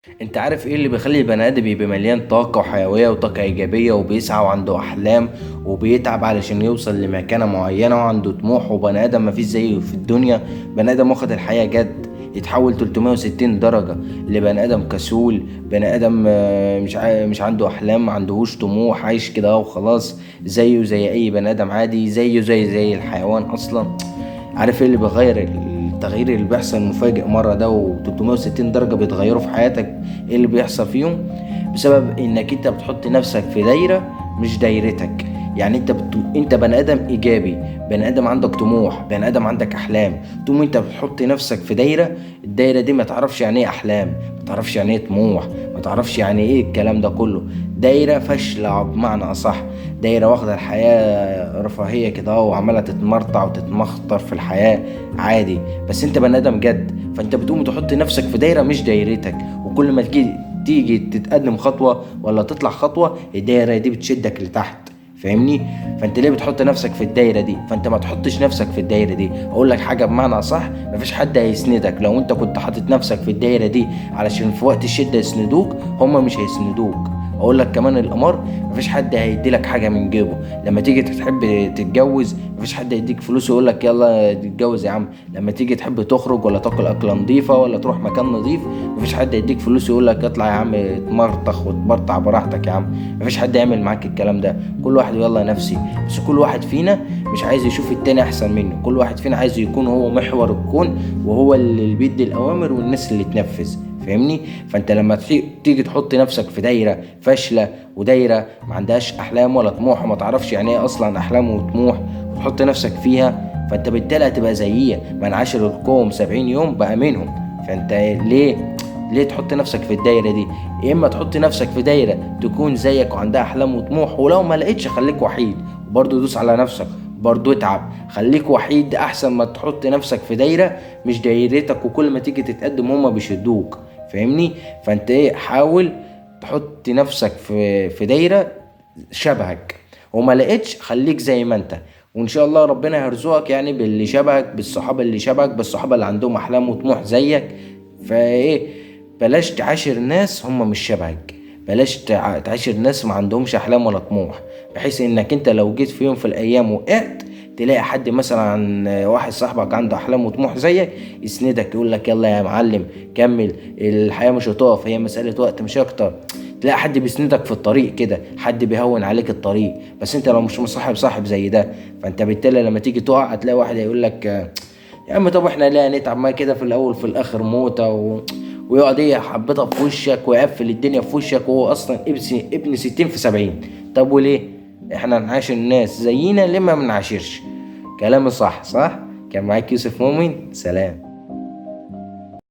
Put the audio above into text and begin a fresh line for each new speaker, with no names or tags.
انت عارف ايه اللي بيخلي البني ادم يبقى مليان طاقة وحيوية وطاقة ايجابية وبيسعى وعنده احلام وبيتعب علشان يوصل لمكانة معينة وعنده طموح وبني ادم مفيش زيه في الدنيا؟ بني ادم واخد الحياة جد يتحول 360 درجة لبني ادم كسول، بني ادم مش عنده احلام، ما عندهوش طموح، عايش كده وخلاص، زيه زي اي بني ادم عادي، زيه زي الحيوان اصلا. عارف ايه اللي بيغير التغيير اللي بيحصل مفاجئ مرة ده و360 درجة بيتغيروا في حياتك؟ ايه اللي بيحصل فيهم؟ بسبب انك انت بتحط نفسك في دايرة مش دايرتك. يعني انت بني ادم ايجابي، بني ادم عندك طموح، بني ادم عندك احلام، تقوم انت بتحط نفسك في دايرة. الدايرة دي ما تعرفش يعني ايه احلام، ما تعرفش يعني ايه طموح، ما تعرفش يعني ايه الكلام ده كله. دايرة فاشلة بمعنى اصح، دايرة واخدة الحياة رفاهية كده وعمالة تتمرطع وتتمخطر في الحياة عادي. بس انت بني ادم جد، فانت بتقوم تحط نفسك في دايره مش دايرتك، وكل ما تيجي تتقدم خطوه ولا تطلع خطوه الدايره دي بتشدك لتحت. فاهمني؟ فانت ليه بتحط نفسك في الدايره دي؟ فانت ما تحطش نفسك في الدايره دي. اقول لك حاجه بمعنى صح، مفيش حد هيسندك لو انت كنت حاطط نفسك في الدايره دي علشان في وقت الشده يسندوك، هما مش هيسندوك. اقول لك كمان الامر، مفيش حد هيديلك حاجه من جيبه. لما تيجي تحب تتجوز مفيش حد يديك فلوس ويقول لك يلا تتجوز يا عم. لما تيجي تحب تخرج ولا تاكل اكله نظيفه ولا تروح مكان نظيف، مفيش حد يديك فلوس ويقول لك اطلع يا عم اتمرطخ وتبرطع براحتك يا عم. مفيش حد يعمل معاك الكلام ده. كل واحد يلا نفسي. بس كل واحد فينا مش عايز يشوف التاني احسن منه، كل واحد فينا عايز يكون هو محور الكون وهو اللي بيدي الاوامر والناس اللي تنفذ. فاهمني؟ فانت لما تيجي تحط نفسك في دايره فاشله ودايره ما عندهاش احلام ولا طموح وما تعرفش يعني ايه اصلا احلام وطموح وتحط نفسك فيها، فانت بالتالي هتبقى زييه من عاشر القوم 70 يوم بقى منهم. فانت ليه تحط نفسك في الدايره دي؟ يا اما تحط نفسك في دايره تكون زيك وعندها احلام وطموح، ولو ما لقيتش خليك وحيد وبرضه دوس على نفسك، برضه اتعب، خليك وحيد احسن ما تحط نفسك في دايره مش دايرتك وكل ما تيجي تتقدم هما بيشدوك. فاهمني؟ فانت حاول تحط نفسك في دايره شبهك، وما لقيتش خليك زي ما انت، وان شاء الله ربنا هيرزقك يعني باللي شبهك، بالصحابه اللي شبهك، بالصحابه اللي عندهم احلام وطموح زيك. فايه، بلاش تعاشر ناس هم مش شبهك، بلاش تعاشر ناس ما عندهمش احلام ولا طموح، بحيث انك انت لو جيت في يوم في الايام وقعت تلاقي حد مثلا واحد صاحبك عنده احلام وطموح زيك يسندك، يقول لك يلا يا معلم كمل، الحياه مش هتقف، هي مساله وقت مش اكتر. تلاقي حد بيسندك في الطريق كده، حد بيهون عليك الطريق. بس انت لو مش مصاحب صاحب زي ده، فانت بالتالي لما تيجي تقع هتلاقي واحد هيقول لك يا عم طب احنا ليه نتعب؟ ما كده في الاول في الاخر موتة ويقعد ايه حبتها في وشك ويقفل الدنيا في وشك، وهو اصلا ابن 60 في 70. طب وليه احنا نعاشر الناس زينا؟ ليه ما بنعاشرش؟ كلامي صح؟ كان معاك يوسف مؤمن، سلام.